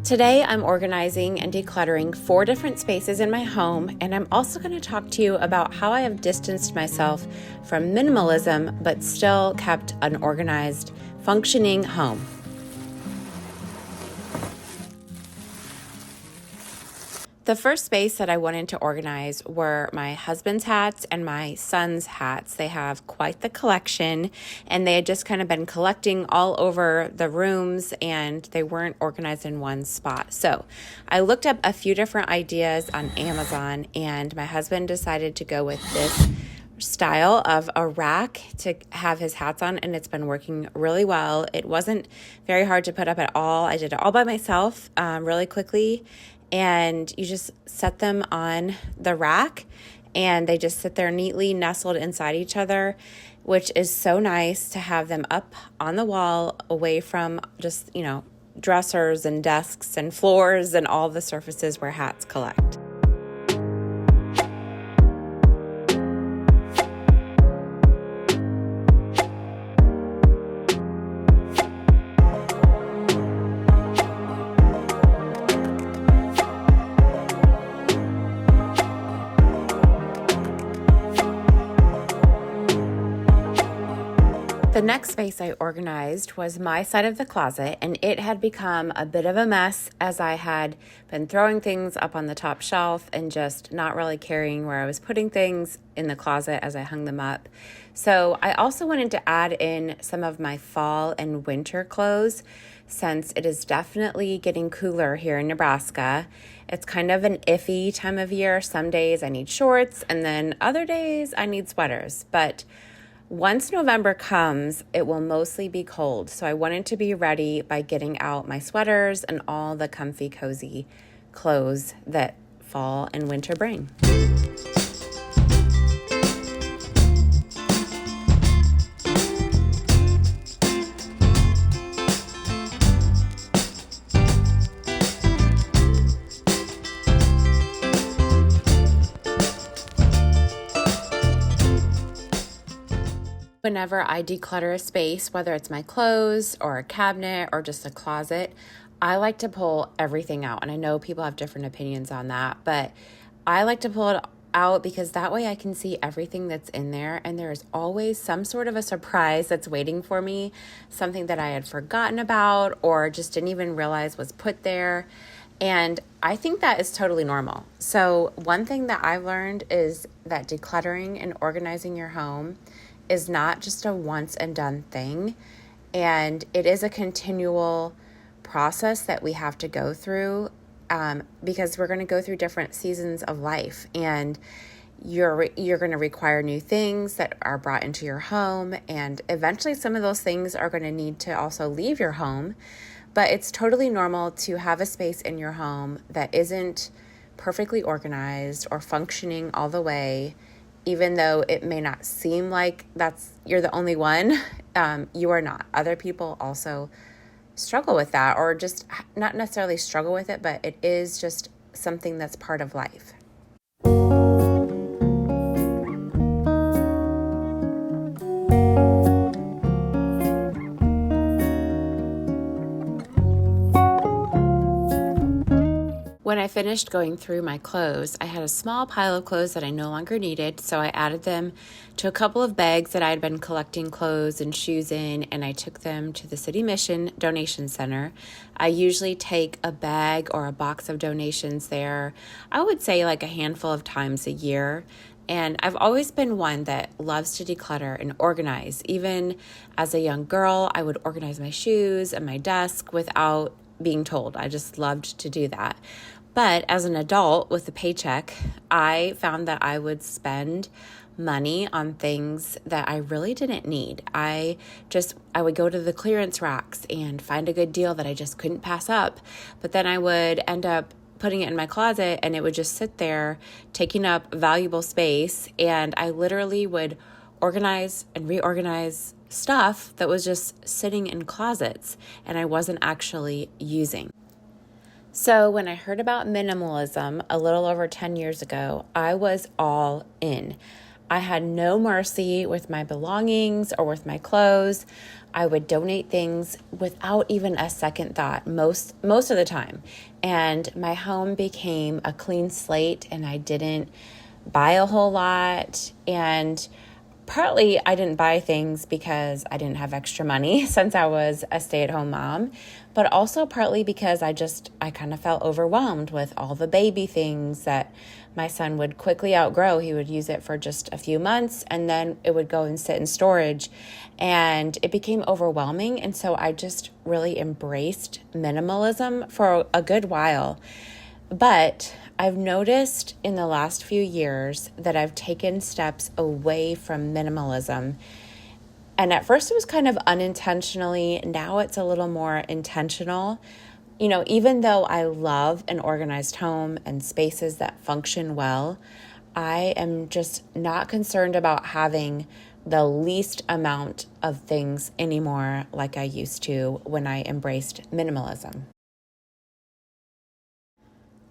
Today, I'm organizing and decluttering 4 different spaces in my home, and I'm also going to talk to you about how I have distanced myself from minimalism but still kept an organized, functioning home. The first space that I wanted to organize were my husband's hats and my son's hats. They have quite the collection, and they had just kind of been collecting all over the rooms, and they weren't organized in one spot. So I looked up a few different ideas on Amazon, and my husband decided to go with this style of a rack to have his hats on, and it's been working really well. It wasn't very hard to put up at all. I did it all by myself really quickly. And you just set them on the rack and they just sit there neatly nestled inside each other, which is so nice to have them up on the wall away from just, dressers and desks and floors and all the surfaces where hats collect. The next space I organized was my side of the closet, and it had become a bit of a mess as I had been throwing things up on the top shelf and just not really caring where I was putting things in the closet as I hung them up. So I also wanted to add in some of my fall and winter clothes since it is definitely getting cooler here in Nebraska. It's kind of an iffy time of year. Some days I need shorts and then other days I need sweaters, but once November comes, it will mostly be cold, so I wanted to be ready by getting out my sweaters and all the comfy, cozy clothes that fall and winter bring. Whenever I declutter a space, whether it's my clothes or a cabinet or just a closet, I like to pull everything out. And I know people have different opinions on that, but I like to pull it out because that way I can see everything that's in there. And there is always some sort of a surprise that's waiting for me, something that I had forgotten about or just didn't even realize was put there. And I think that is totally normal. So one thing that I've learned is that decluttering and organizing your home is not just a once and done thing, and it is a continual process that we have to go through because we're going to go through different seasons of life, and you're going to require new things that are brought into your home, and eventually some of those things are going to need to also leave your home. But it's totally normal to have a space in your home that isn't perfectly organized or functioning all the way. Even though it may not seem like you're the only one, you are not. Other people also struggle with that, or just not necessarily struggle with it, but it is just something that's part of life. When I finished going through my clothes, I had a small pile of clothes that I no longer needed, so I added them to a couple of bags that I had been collecting clothes and shoes in, and I took them to the City Mission Donation Center. I usually take a bag or a box of donations there, I would say like a handful of times a year. And I've always been one that loves to declutter and organize. Even as a young girl, I would organize my shoes and my desk without being told. I just loved to do that. But as an adult with a paycheck, I found that I would spend money on things that I really didn't need. I would go to the clearance racks and find a good deal that I just couldn't pass up. But then I would end up putting it in my closet and it would just sit there taking up valuable space. And I literally would organize and reorganize stuff that was just sitting in closets and I wasn't actually using. So when I heard about minimalism a little over 10 years ago, I was all in. I had no mercy with my belongings or with my clothes. I would donate things without even a second thought most of the time. And my home became a clean slate, and I didn't buy a whole lot. And partly I didn't buy things because I didn't have extra money since I was a stay-at-home mom, but also partly because I kind of felt overwhelmed with all the baby things that my son would quickly outgrow. He would use it for just a few months and then it would go and sit in storage, and it became overwhelming. And so I just really embraced minimalism for a good while. But I've noticed in the last few years that I've taken steps away from minimalism. And at first it was kind of unintentionally. Now it's a little more intentional. Even though I love an organized home and spaces that function well, I am just not concerned about having the least amount of things anymore like I used to when I embraced minimalism.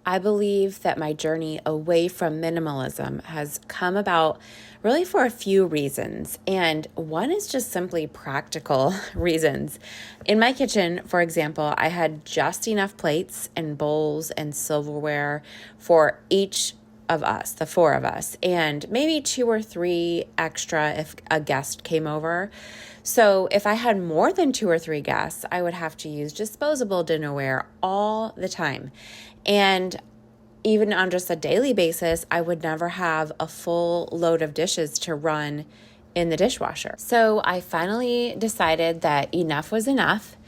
I believe that my journey away from minimalism has come about really for a few reasons. And one is just simply practical reasons. In my kitchen, for example, I had just enough plates and bowls and silverware for each of us, the four of us, and maybe 2 or 3 extra if a guest came over. So if I had more than 2 or 3 guests, I would have to use disposable dinnerware all the time. And even on just a daily basis, I would never have a full load of dishes to run in the dishwasher. So I finally decided that enough was enough.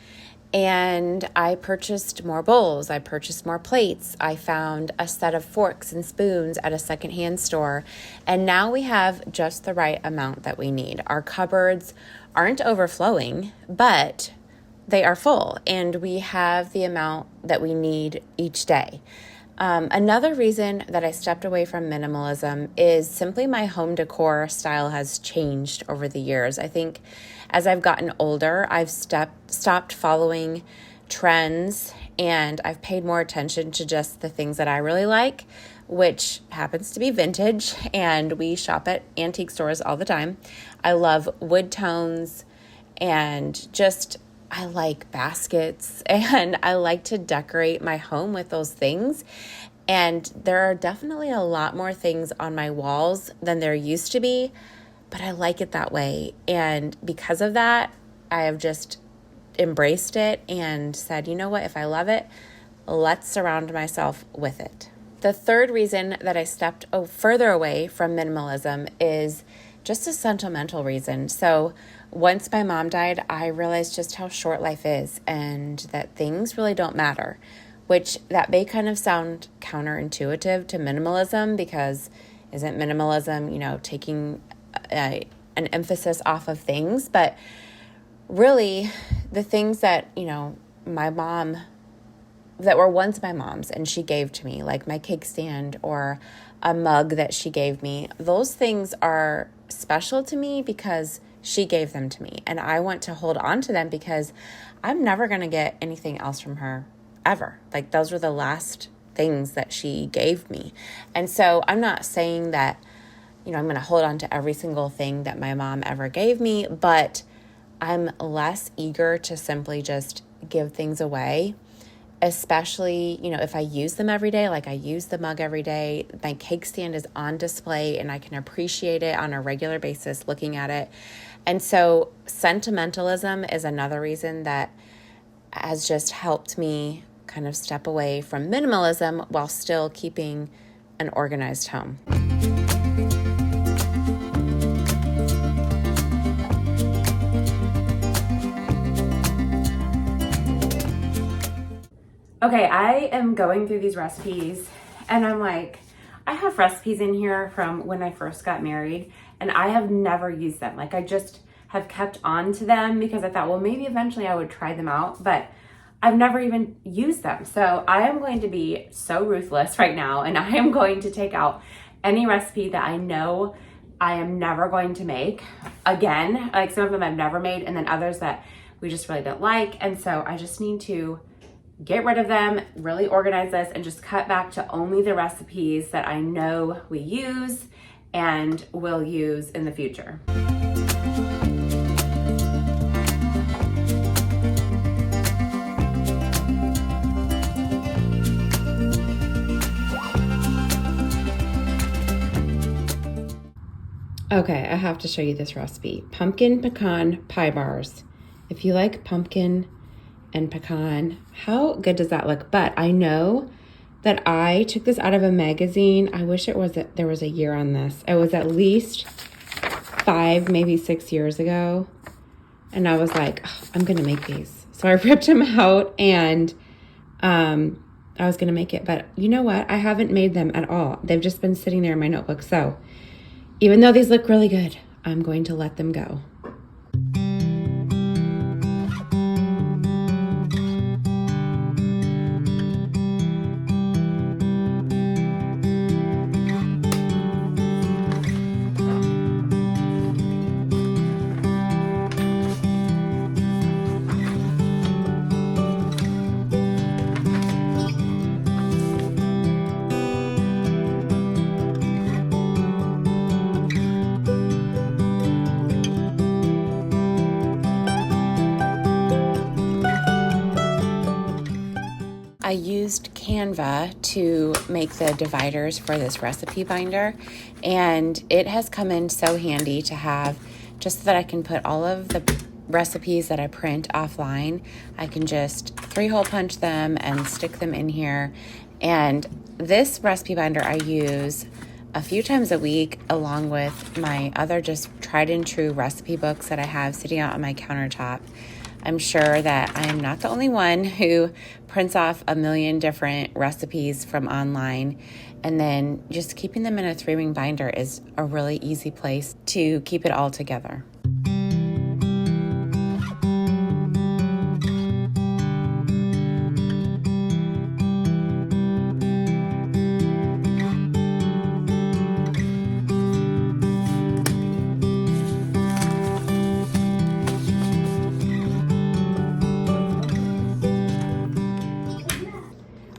And I purchased more bowls. I purchased more plates. I found a set of forks and spoons at a secondhand store. And now we have just the right amount that we need. Our cupboards aren't overflowing, but they are full. And we have the amount that we need each day. Another reason that I stepped away from minimalism is simply my home decor style has changed over the years. I think as I've gotten older, I've stopped following trends, and I've paid more attention to just the things that I really like, which happens to be vintage, and we shop at antique stores all the time. I love wood tones and I like baskets, and I like to decorate my home with those things. And there are definitely a lot more things on my walls than there used to be, but I like it that way. And because of that, I have just embraced it and said, you know what, if I love it, let's surround myself with it. The third reason that I stepped further away from minimalism is just a sentimental reason. So once my mom died, I realized just how short life is and that things really don't matter, which that may kind of sound counterintuitive to minimalism, because isn't minimalism, taking an emphasis off of things? But really the things that, my mom, that were once my mom's and she gave to me, like my cake stand or a mug that she gave me, those things are special to me because she gave them to me, and I want to hold on to them because I'm never going to get anything else from her ever. Like, those were the last things that she gave me. And so I'm not saying that, I'm going to hold on to every single thing that my mom ever gave me, but I'm less eager to simply just give things away, especially, if I use them every day. Like, I use the mug every day. My cake stand is on display and I can appreciate it on a regular basis looking at it. And so sentimentalism is another reason that has just helped me kind of step away from minimalism while still keeping an organized home. Okay, I am going through these recipes and I'm like, I have recipes in here from when I first got married and I have never used them. Like, I just have kept on to them because I thought, well, maybe eventually I would try them out, but I've never even used them. So I am going to be so ruthless right now, and I am going to take out any recipe that I know I am never going to make again. Like, some of them I've never made, and then others that we just really don't like. And so I just need to get rid of them, really organize this, and just cut back to only the recipes that I know we use and will use in the future. Okay, I have to show you this recipe. Pumpkin pecan pie bars. If you like pumpkin and pecan, how good does that look? But I know that I took this out of a magazine. I wish there was a year on this. It was at least 5, maybe 6 years ago. And I was like, oh, I'm going to make these. So I ripped them out and I was going to make it. But you know what? I haven't made them at all. They've just been sitting there in my notebook. So even though these look really good, I'm going to let them go. I used Canva to make the dividers for this recipe binder, and it has come in so handy to have, just so that I can put all of the recipes that I print offline. I can just 3-hole punch them and stick them in here. And this recipe binder I use a few times a week, along with my other just tried and true recipe books that I have sitting out on my countertop. I'm sure that I am not the only one who prints off a million different recipes from online, and then just keeping them in a 3-ring binder is a really easy place to keep it all together.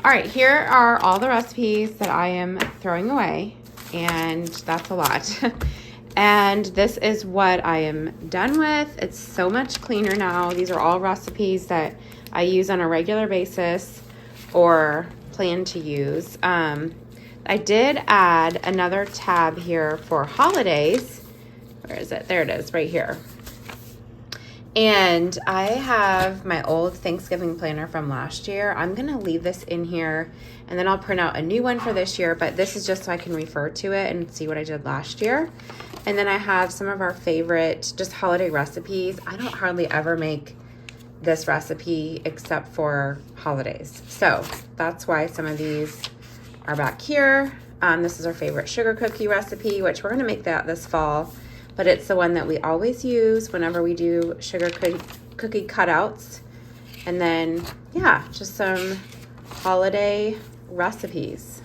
All right, here are all the recipes that I am throwing away, and that's a lot. And this is what I am done with. It's so much cleaner now. These are all recipes that I use on a regular basis or plan to use. I did add another tab here for holidays. Where is it? There it is, right here. And I have my old Thanksgiving planner from last year. I'm going to leave this in here, and then I'll print out a new one for this year, but this is just so I can refer to it and see what I did last year. And then I have some of our favorite just holiday recipes. I don't hardly ever make this recipe except for holidays. So that's why some of these are back here. This is our favorite sugar cookie recipe, which we're going to make that this fall. But it's the one that we always use whenever we do sugar cookie cutouts. And then, yeah, just some holiday recipes.